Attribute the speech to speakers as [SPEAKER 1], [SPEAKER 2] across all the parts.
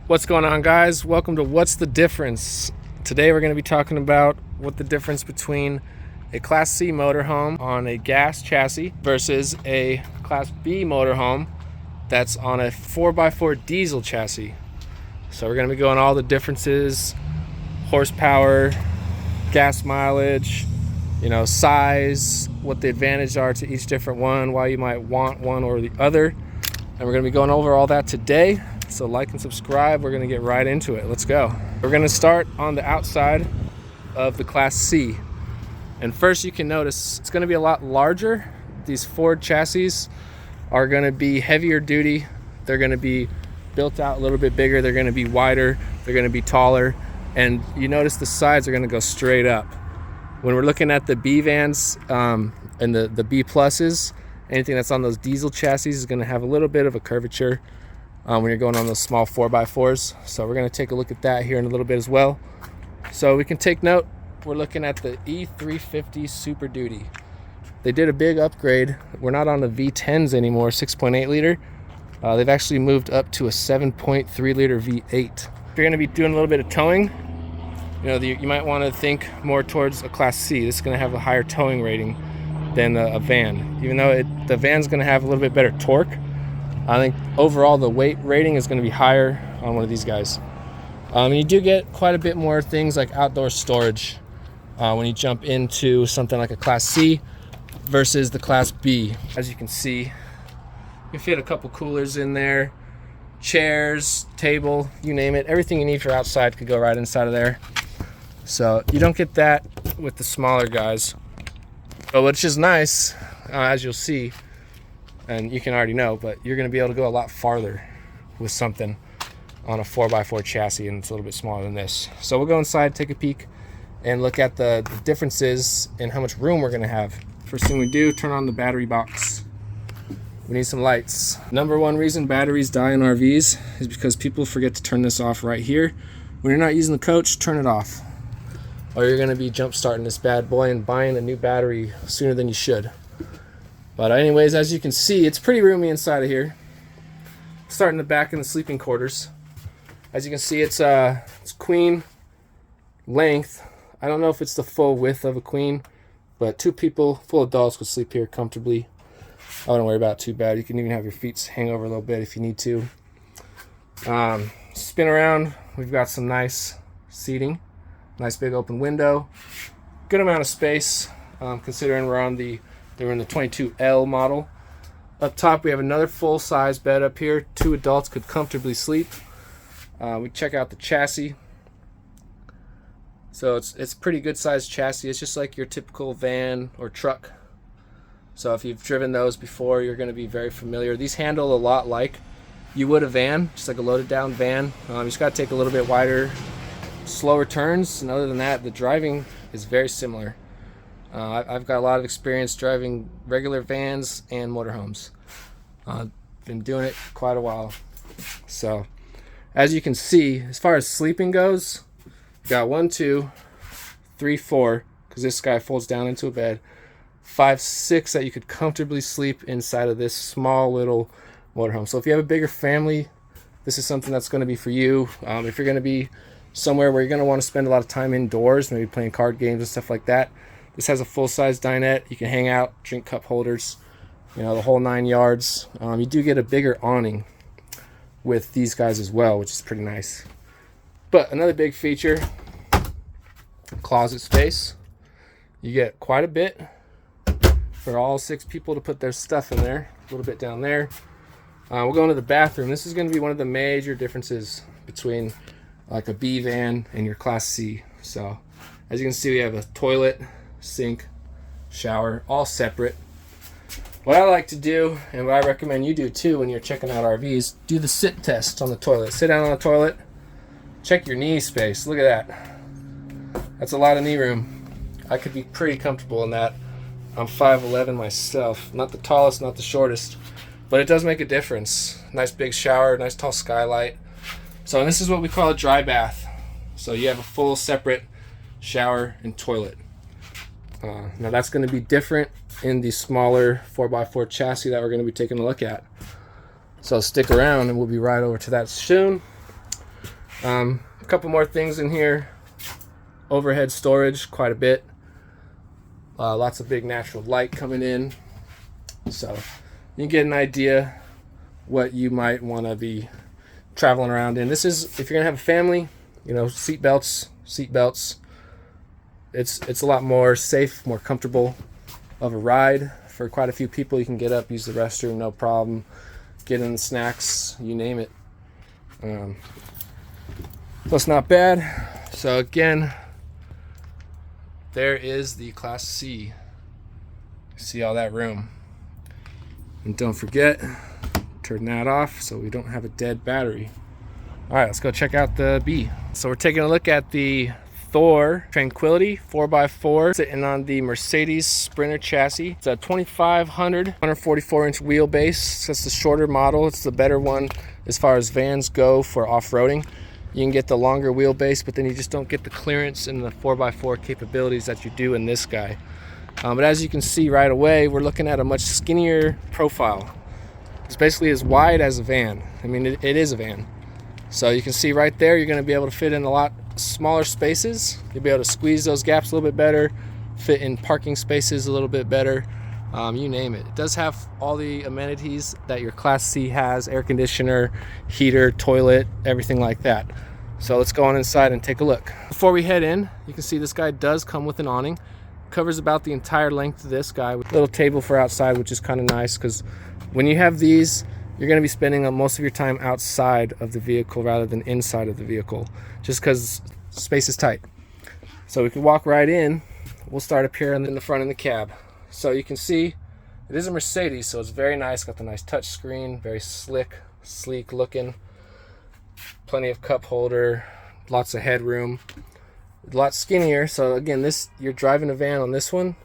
[SPEAKER 1] What's going on, guys? Welcome to What's the Difference? Today we're going to be talking about what the difference between a Class C motorhome on a gas chassis versus a Class B motorhome that's on a 4x4 diesel chassis. So we're going to be going all the differences, horsepower, gas mileage, size, what the advantages are to each different one, why you might want one or the other. And we're going to be going over all that today. So like and subscribe. We're going to get right into it. Let's go. We're going to start on the outside of the Class C. And first you can notice it's going to be a lot larger. These Ford chassis are going to be heavier duty. They're going to be built out a little bit bigger. They're going to be wider. They're going to be taller. And you notice the sides are going to go straight up. When we're looking at the B vans and the B pluses, anything that's on those diesel chassis is going to have a little bit of a curvature when you're going on those small 4x4s. So we're going to take a look at that here in a little bit as well. So we can take note, we're looking at the E350 Super Duty. They did a big upgrade. We're not on the V10s anymore, 6.8 liter. They've actually moved up to a 7.3 liter V8. If you're going to be doing a little bit of towing, you might want to think more towards a Class C. This is going to have a higher towing rating than a van. Even though the van's going to have a little bit better torque, I think overall the weight rating is going to be higher on one of these guys. You do get quite a bit more things like outdoor storage when you jump into something like a Class C versus the Class B. As you can see, you can fit a couple coolers in there, chairs, table, you name it. Everything you need for outside could go right inside of there. So you don't get that with the smaller guys. But which is nice, as you'll see, and you can already know, but you're going to be able to go a lot farther with something on a 4x4 chassis, and it's a little bit smaller than this. So we'll go inside, take a peek, and look at the differences in how much room we're going to have. First thing we do, turn on the battery box. We need some lights. Number one reason batteries die in RVs is because people forget to turn this off right here. When you're not using the coach, turn it off, or you're going to be jump starting this bad boy and buying a new battery sooner than you should. But anyways, as you can see, it's pretty roomy inside of here. Start in the back in the sleeping quarters. As you can see, it's queen length. I don't know if it's the full width of a queen, but two people, full adults, could sleep here comfortably. I wouldn't worry about it too bad. You can even have your feet hang over a little bit if you need to. Spin around. We've got some nice seating. Nice big open window. Good amount of space, considering we're in the 22L model. Up top we have another full-size bed up here. Two adults could comfortably sleep. We check out the chassis. So it's pretty good sized chassis. It's just like your typical van or truck. So if you've driven those before, you're going to be very familiar. These handle a lot like you would a van, just like a loaded down van. You just got to take a little bit wider, slower turns, and other than that, the driving is very similar. I've got a lot of experience driving regular vans and motorhomes. I've been doing it quite a while. So, as you can see, as far as sleeping goes, you got 1, 2, 3, 4, because this guy folds down into a bed. 5, 6 that you could comfortably sleep inside of this small little motorhome. So if you have a bigger family, this is something that's going to be for you. If you're going to be somewhere where you're going to want to spend a lot of time indoors, maybe playing card games and stuff like that, this has a full-size dinette. You can hang out, drink cup holders, the whole 9 yards. You do get a bigger awning with these guys as well, which is pretty nice. But another big feature, closet space. You get quite a bit for all 6 people to put their stuff in there. A little bit down there. We'll go into the bathroom. This is going to be one of the major differences between like a B van and your Class C. So as you can see, we have a toilet, sink, shower, all separate. What I like to do, and what I recommend you do too when you're checking out RVs, do the sit test on the toilet. Sit down on the toilet, check your knee space. Look at that. That's a lot of knee room. I could be pretty comfortable in that. I'm 5'11" myself. Not the tallest, not the shortest, but it does make a difference. Nice big shower, nice tall skylight. So this is what we call a dry bath. So you have a full separate shower and toilet. Now that's going to be different in the smaller 4x4 chassis that we're going to be taking a look at. So stick around and we'll be right over to that soon. A couple more things in here. Overhead storage, quite a bit. Lots of big natural light coming in. So you can get an idea what you might want to be traveling around in. This is, if you're gonna have a family, you know, seat belts. It's a lot more safe, more comfortable of a ride for quite a few people. You can get up, use the restroom, no problem. Get in the snacks, you name it. So it's not bad. So again, there is the Class C. See all that room. And don't forget, turn that off so we don't have a dead battery. All right, let's go check out the B. So we're taking a look at the Thor Tranquility 4x4 sitting on the Mercedes Sprinter chassis. It's a 2500 144-inch wheelbase. That's the shorter model. It's the better one as far as vans go for off-roading. You can get the longer wheelbase, but then you just don't get the clearance and the 4x4 capabilities that you do in this guy. But as you can see right away, we're looking at a much skinnier profile. It's basically as wide as a van. I mean, it is a van. So you can see right there, you're going to be able to fit in a lot smaller spaces. You'll be able to squeeze those gaps a little bit better, fit in parking spaces a little bit better, you name it. It does have all the amenities that your Class C has: air conditioner, heater, toilet, everything like that. So let's go on inside and take a look. Before we head in, you can see this guy does come with an awning. Covers about the entire length of this guy with a little table for outside, which is kind of nice because when you have these, you're going to be spending most of your time outside of the vehicle rather than inside of the vehicle, just because space is tight. So we can walk right in. We'll start up here in the front in the cab. So you can see it is a Mercedes, so it's very nice. Got the nice touch screen, very slick, sleek looking. Plenty of cup holder, lots of headroom. A lot skinnier. So again, you're driving a van on this one,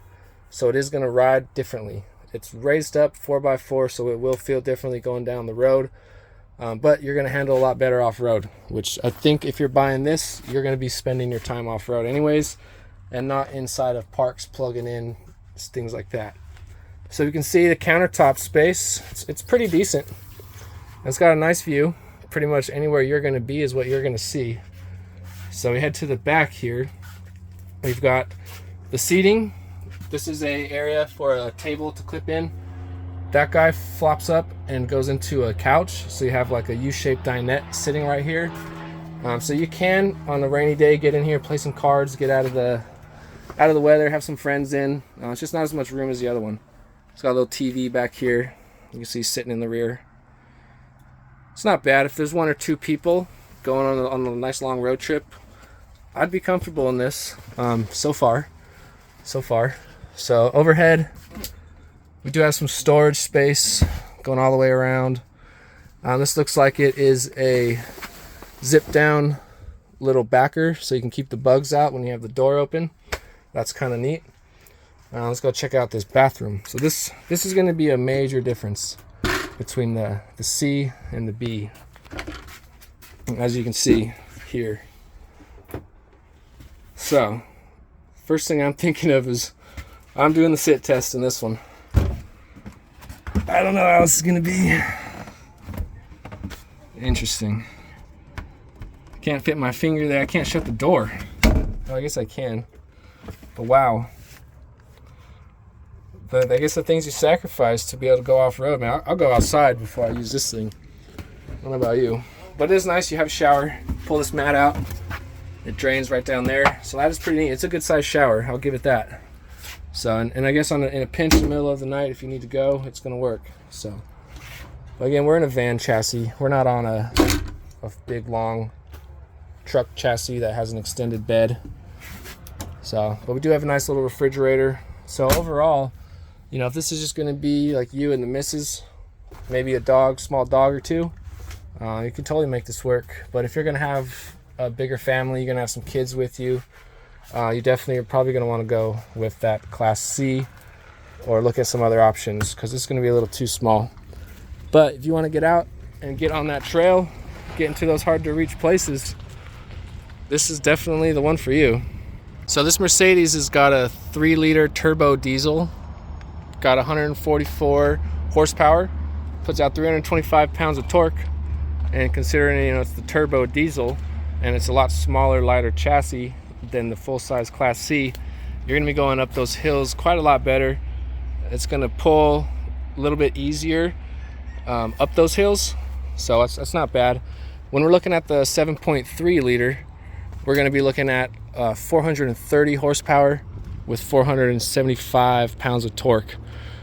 [SPEAKER 1] so it is going to ride differently. It's raised up 4x4, so it will feel differently going down the road. But you're going to handle a lot better off-road, which I think if you're buying this, you're going to be spending your time off-road anyways, and not inside of parks plugging in, things like that. So you can see the countertop space. It's pretty decent. It's got a nice view. Pretty much anywhere you're going to be is what you're going to see. So we head to the back here. We've got the seating. This is a area for a table to clip in. That guy flops up and goes into a couch, so you have like a U-shaped dinette sitting right here. So you can, on a rainy day, get in here, play some cards, get out of the weather, have some friends in. It's just not as much room as the other one. It's got a little TV back here. You can see sitting in the rear. It's not bad. If there's one or two people going on a nice long road trip, I'd be comfortable in this. So far. So overhead, we do have some storage space going all the way around. This looks like it is a zip down little backer, so you can keep the bugs out when you have the door open. That's kind of neat. Let's go check out this bathroom. So this is going to be a major difference between the C and the B, as you can see here. So first thing I'm thinking of is I'm doing the sit test in this one. I don't know how this is gonna be. Interesting. Can't fit my finger there. I can't shut the door. Oh, I guess I can. But wow. I guess the things you sacrifice to be able to go off-road, man. I'll go outside before I use this thing. I don't know about you. But it is nice. You have a shower. Pull this mat out. It drains right down there. So that is pretty neat. It's a good sized shower. I'll give it that. So, and I guess in a pinch in the middle of the night, if you need to go, it's going to work. So, but again, we're in a van chassis. We're not on a big, long truck chassis that has an extended bed. So, but we do have a nice little refrigerator. So overall, you know, if this is just going to be like you and the missus, maybe a dog, small dog or two, you can totally make this work. But if you're going to have a bigger family, you're going to have some kids with you, you definitely are probably going to want to go with that Class C or look at some other options, because it's going to be a little too small. But if you want to get out and get on that trail, get into those hard to reach places, this is definitely the one for you. So this Mercedes has got a 3-liter turbo diesel, got 144 horsepower, puts out 325 pounds of torque, and considering, you know, it's the turbo diesel, and it's a lot smaller, lighter chassis than the full-size Class C, you're going to be going up those hills quite a lot better. It's going to pull a little bit easier up those hills, so that's not bad. When we're looking at the 7.3 liter, we're going to be looking at 430 horsepower with 475 pounds of torque,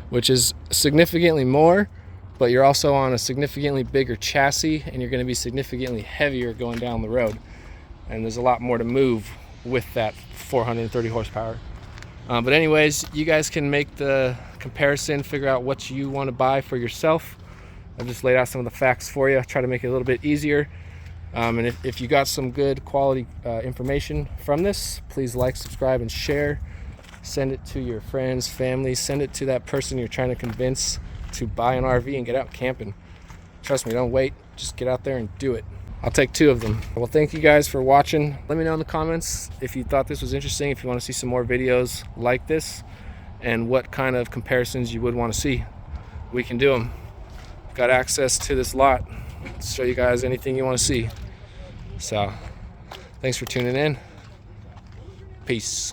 [SPEAKER 1] which is significantly more, but you're also on a significantly bigger chassis, and you're going to be significantly heavier going down the road, and there's a lot more to move with that 430 horsepower. But anyways, you guys can make the comparison, figure out what you want to buy for yourself. I've just laid out some of the facts for you, try to make it a little bit easier. And if you got some good quality information from this, please like, subscribe, and share. Send it to your friends, family, send it to that person you're trying to convince to buy an RV and get out camping. Trust me, don't wait, just get out there and do it. I'll take 2 of them. Well, thank you guys for watching. Let me know in the comments if you thought this was interesting, if you want to see some more videos like this, and what kind of comparisons you would want to see. We can do them. Got access to this lot to show you guys anything you want to see. So thanks for tuning in. Peace.